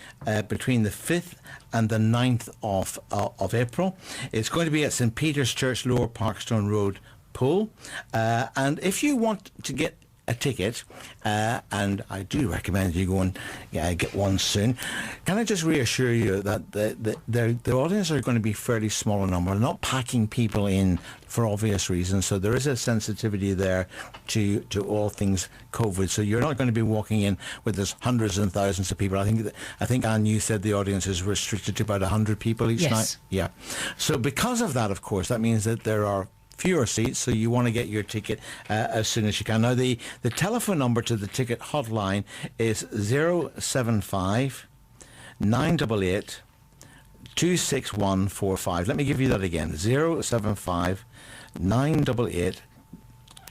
between the 5th and the 9th of April. It's going to be at St Peter's Church, Lower Parkstone Road, Poole. And if you want to get a ticket, and I do recommend you go and get one soon. Can I just reassure you that the audience are going to be fairly small in number, not packing people in for obvious reasons, so there is a sensitivity there to all things COVID. So you're not going to be walking in with this hundreds and thousands of people. I think Anne, you said the audience is restricted to about 100 people each night. Yeah. So because of that, of course, that means that there are fewer seats, so you want to get your ticket as soon as you can. Now, the telephone number to the ticket hotline is 075 988 26145. Let me give you that again. 075 988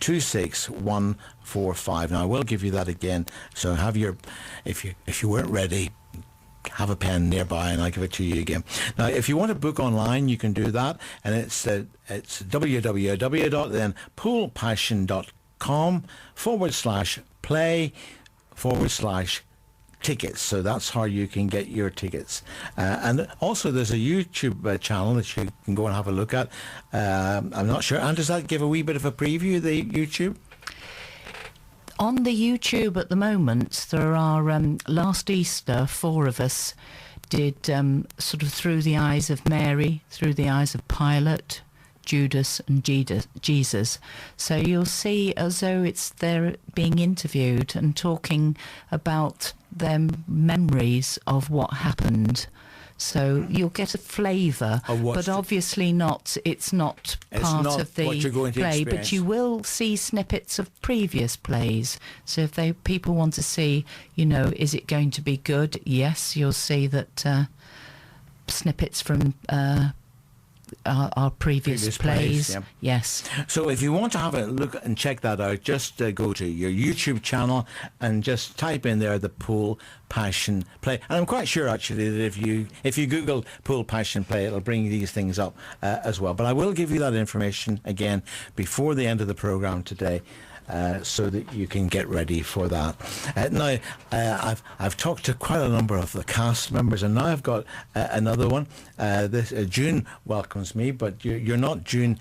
26145. Now, I will give you that again. So have your, if you weren't ready, have a pen nearby and I'll give it to you again. Now, if you want to book online, you can do that, and it's www.poolpassion.com/play/tickets. So that's how you can get your tickets. And also there's a YouTube channel that you can go and have a look at. I'm not sure. And does that give a wee bit of a preview, the YouTube? On the YouTube at the moment, there are, last Easter, 4 of us did sort of through the eyes of Mary, through the eyes of Pilate, Judas and Jesus. So you'll see as though they're being interviewed and talking about their memories of what happened. So you'll get a flavour, but obviously it's not part of the play, but you will see snippets of previous plays. So if people want to see, is it going to be good? Yes, you'll see that snippets from our previous plays. Yeah. Yes. So if you want to have a look and check that out, just go to your YouTube channel and just type in there the Poole Passion play. And I'm quite sure actually that if you Google Poole Passion play, it'll bring these things up as well. But I will give you that information again before the end of the programme today. So that you can get ready for that. Now, I've talked to quite a number of the cast members, and now I've got another one. June welcomes me, but you're not June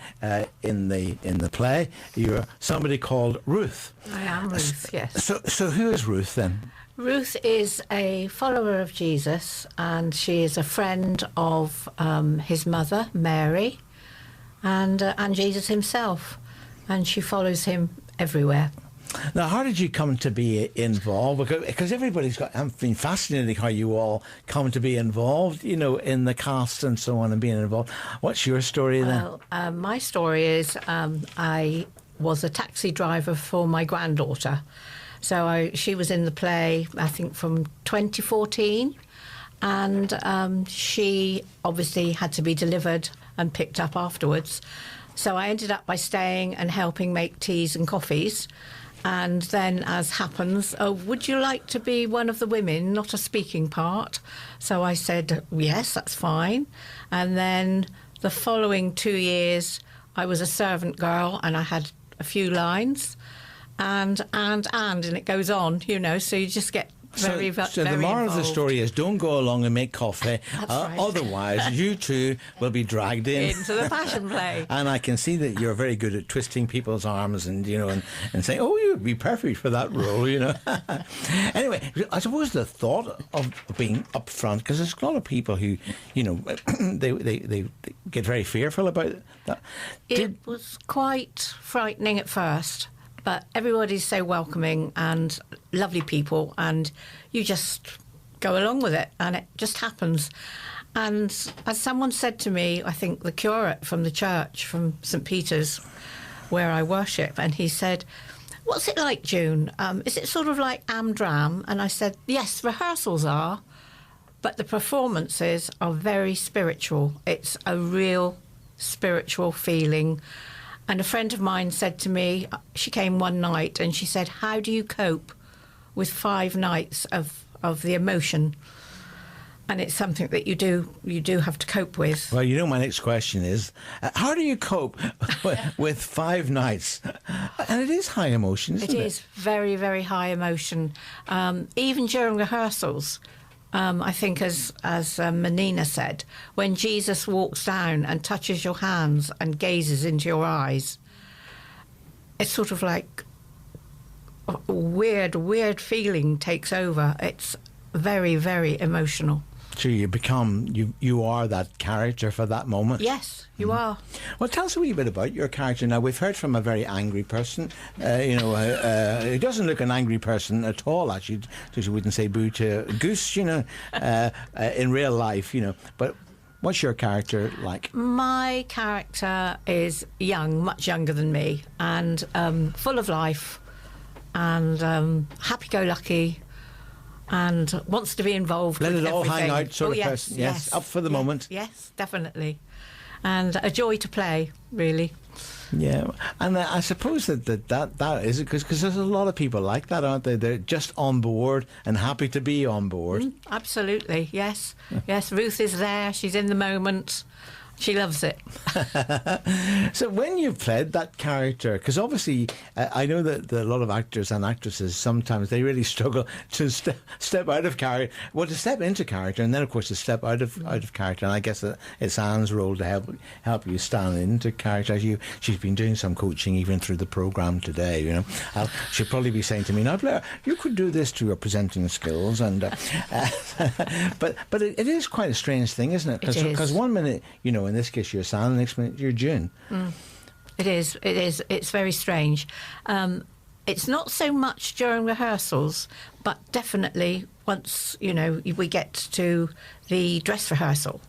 in the play. You're somebody called Ruth. I am Ruth, yes. So who is Ruth then? Ruth is a follower of Jesus, and she is a friend of his mother, Mary, and Jesus himself, and she follows him everywhere. Now, how did you come to be involved? Because everybody's I've been fascinated how you all come to be involved, in the cast and so on, and being involved. What's your story then? Well, my story is I was a taxi driver for my granddaughter. So she was in the play, I think, from 2014, and she obviously had to be delivered and picked up afterwards. So I ended up by staying and helping make teas and coffees. And then, as happens, would you like to be one of the women, not a speaking part? So I said, yes, that's fine. And then the following 2 years, I was a servant girl and I had a few lines. And it goes on, so you just get very So the moral of the story is don't go along and make coffee. Right. Otherwise, you two will be dragged into the passion play. And I can see that you're very good at twisting people's arms and saying, oh, you'd be perfect for that role, Anyway, I suppose the thought of being up front, because there's a lot of people who, they get very fearful about that. It was quite frightening at first. But everybody's so welcoming and lovely people, and you just go along with it, and it just happens. And as someone said to me, I think the curate from the church, from St. Peter's, where I worship, and he said, what's it like, June? Is it sort of like Amdram? And I said, yes, rehearsals are, but the performances are very spiritual. It's a real spiritual feeling. And a friend of mine said to me, she came one night and she said, how do you cope with 5 nights of the emotion? And it's something that you do have to cope with. Well, my next question is, how do you cope with 5 nights? And it is high emotion, isn't it? It is very, very high emotion. Even during rehearsals, I think as Manina said, when Jesus walks down and touches your hands and gazes into your eyes, it's sort of like weird feeling takes over. It's very, very emotional. So you are that character for that moment. Yes, you are. Well, tell us a wee bit about your character. Now, we've heard from a very angry person. He doesn't look an angry person at all, actually. So you wouldn't say boo to a goose, in real life, But what's your character like? My character is young, much younger than me, and full of life, and happy-go-lucky, and wants to be involved. Let with it all everything. hang out sort of yes, person. Yes, up for the yes, moment. Yes, definitely. And a joy to play, really. Yeah, and I suppose that is it, because there's a lot of people like that, aren't they? They're just on board and happy to be on board. Absolutely, yes. Yes, Ruth is there. She's in the moment. She loves it. So when you played that character, because obviously I know that a lot of actors and actresses, sometimes they really struggle to step out of character, to step into character, and then of course to step out of character. And I guess it's Anne's role to help you stand into character. She's been doing some coaching even through the programme today. She'll probably be saying to me, "Now, Blair, you could do this to your presenting skills," and but it is quite a strange thing, isn't it? Because one minute, in this case you're Sam, the next minute you're June. It is. It's very strange. It's not so much during rehearsals, but definitely once, we get to the dress rehearsal.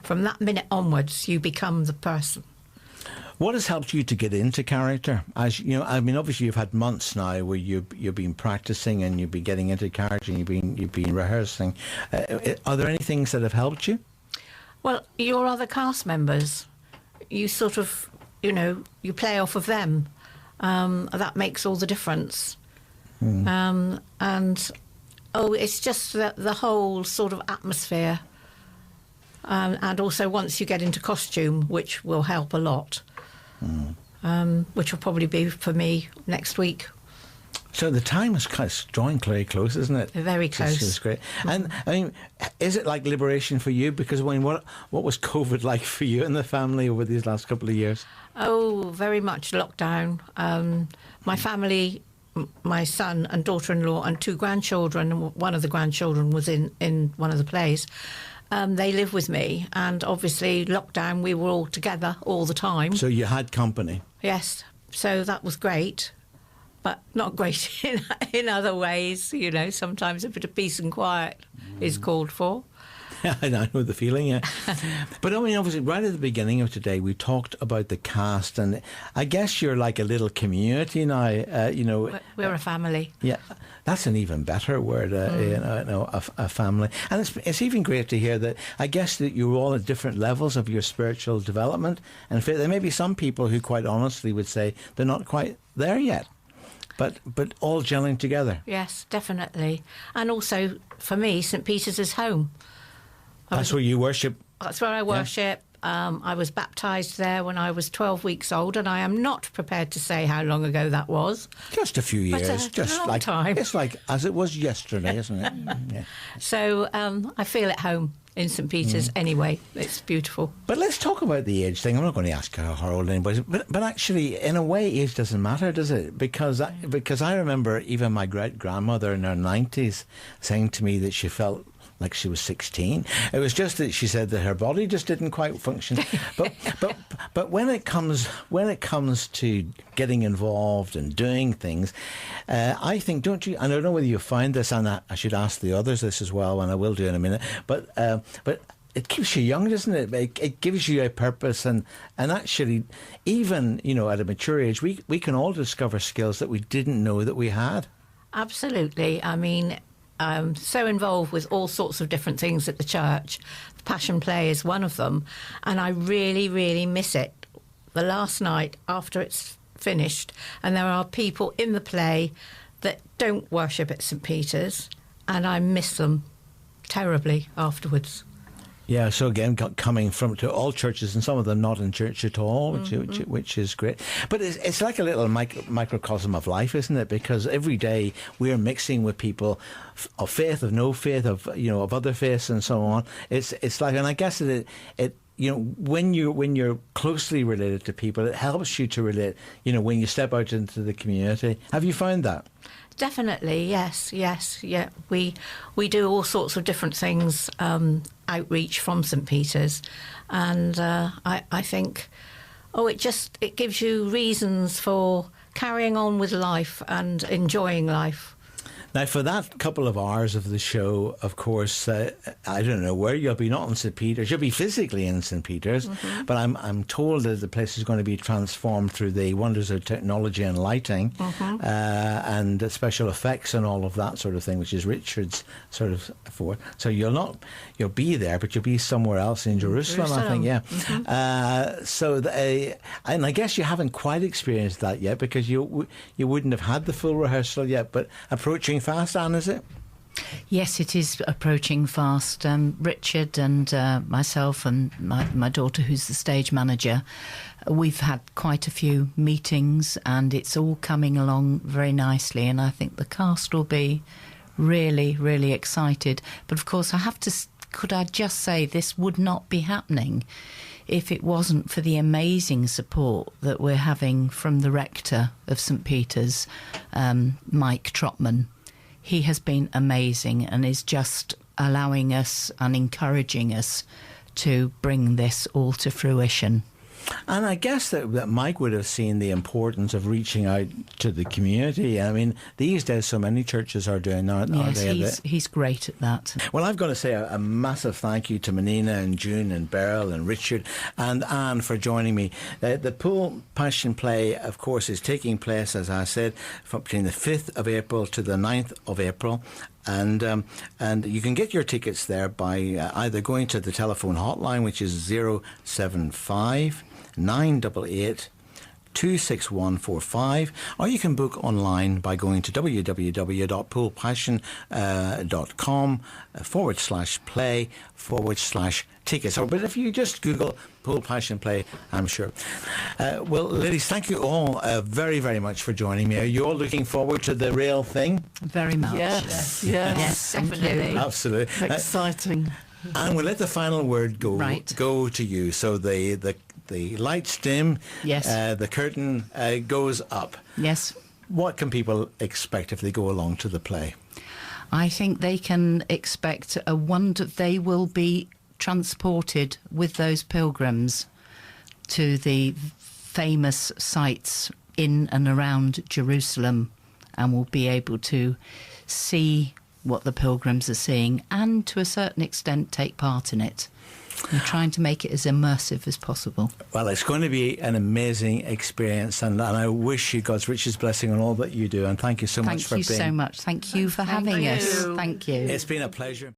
From that minute onwards, you become the person. What has helped you to get into character? As obviously you've had months now where you've been practicing and you've been getting into character and you've been rehearsing. Are there any things that have helped you? Well, your other cast members, you sort of, you play off of them. That makes all the difference. It's just the whole sort of atmosphere. And also once you get into costume, which will help a lot, which will probably be for me next week. So the time is kind of drawing very close, isn't it? Very close. It's great. And is it like liberation for you? Because what was COVID like for you and the family over these last couple of years? Oh, very much lockdown. My family, my son and daughter-in-law and 2 grandchildren, one of the grandchildren was in one of the plays. They live with me, and obviously lockdown, we were all together all the time. So you had company? Yes, so that was great. But not great in other ways, sometimes a bit of peace and quiet is called for. I know the feeling, yeah. But obviously, right at the beginning of today, we talked about the cast, and I guess you're like a little community now, We're a family. Yeah, that's an even better word, a family. And it's even great to hear that, I guess, that you're all at different levels of your spiritual development. And there may be some people who quite honestly would say they're not quite there yet. But all gelling together. Yes, definitely. And also, for me, St. Peter's is home. That's where you worship? That's where I worship. Yeah. I was baptised there when I was 12 weeks old, and I am not prepared to say how long ago that was. Just a few years. Just a long time. It's like as it was yesterday, isn't it? Yeah. So I feel at home in St. Peter's anyway. It's beautiful. But let's talk about the age thing. I'm not going to ask how old anybody is, but actually, in a way, age doesn't matter, does it? Because I remember even my great-grandmother in her 90s saying to me that she felt like she was 16. It was just that she said that her body just didn't quite function. But when it comes to getting involved and doing things, I think, don't you? And I don't know whether you find this, and I should ask the others this as well, and I will do in a minute. But it keeps you young, doesn't it? It gives you a purpose, and actually, even at a mature age, we can all discover skills that we didn't know that we had. Absolutely. I mean, I'm so involved with all sorts of different things at the church. The Passion Play is one of them, and I really, really miss it. The last night after it's finished, and there are people in the play that don't worship at St. Peter's, and I miss them terribly afterwards. Yeah, so again, coming to all churches, and some of them not in church at all, which is great. But it's like a little microcosm of life, isn't it? Because every day we're mixing with people of faith, of no faith, of other faiths, and so on. It's like, and I guess it when you're closely related to people, it helps you to relate. When you step out into the community, have you found that? Definitely, yes. Yeah, we do all sorts of different things, outreach from St Peter's, and I think, it gives you reasons for carrying on with life and enjoying life. Now, for that couple of hours of the show, of course, I don't know where you'll be, not in St Peter's. You'll be physically in St Peter's, but I'm told that the place is going to be transformed through the wonders of technology and lighting and special effects and all of that sort of thing, which is Richard's sort of forte. So you'll be there, but you'll be somewhere else in Jerusalem. I think, yeah. And I guess you haven't quite experienced that yet because you wouldn't have had the full rehearsal yet, but approaching fast, Anne, is it? Yes, it is approaching fast. Richard and myself and my daughter, who's the stage manager, we've had quite a few meetings and it's all coming along very nicely, and I think the cast will be really, really excited. But of course, could I just say this would not be happening if it wasn't for the amazing support that we're having from the rector of St Peter's, Mike Trotman. He has been amazing and is just allowing us and encouraging us to bring this all to fruition. And I guess that Mike would have seen the importance of reaching out to the community. I mean, these days so many churches are doing that. Yes, he's great at that. Well, I've got to say a massive thank you to Manina and June and Beryl and Richard and Anne for joining me. The Poole Passion play, of course, is taking place, as I said, from between the 5th of April to the 9th of April. And you can get your tickets there by either going to the telephone hotline, which is 075 988 26145, or you can book online by going to www.poolepassion.com/play/tickets. But if you just Google Poole Passion Play, I'm sure. Well, ladies, thank you all very, very much for joining me. Are you all looking forward to the real thing? Very much. Yes, Definitely. Absolutely. Exciting. And we'll let the final word go to you. So the lights dim. Yes. The curtain goes up. Yes. What can people expect if they go along to the play? I think they can expect a wonder. They will be transported with those pilgrims to the famous sites in and around Jerusalem, and will be able to see what the pilgrims are seeing and to a certain extent take part in it. We're trying to make it as immersive as possible. Well, it's going to be an amazing experience, and I wish you God's richest blessing on all that you do, and thank you so much for being... Thank you so much. Thank you for having us. Thank you. It's been a pleasure.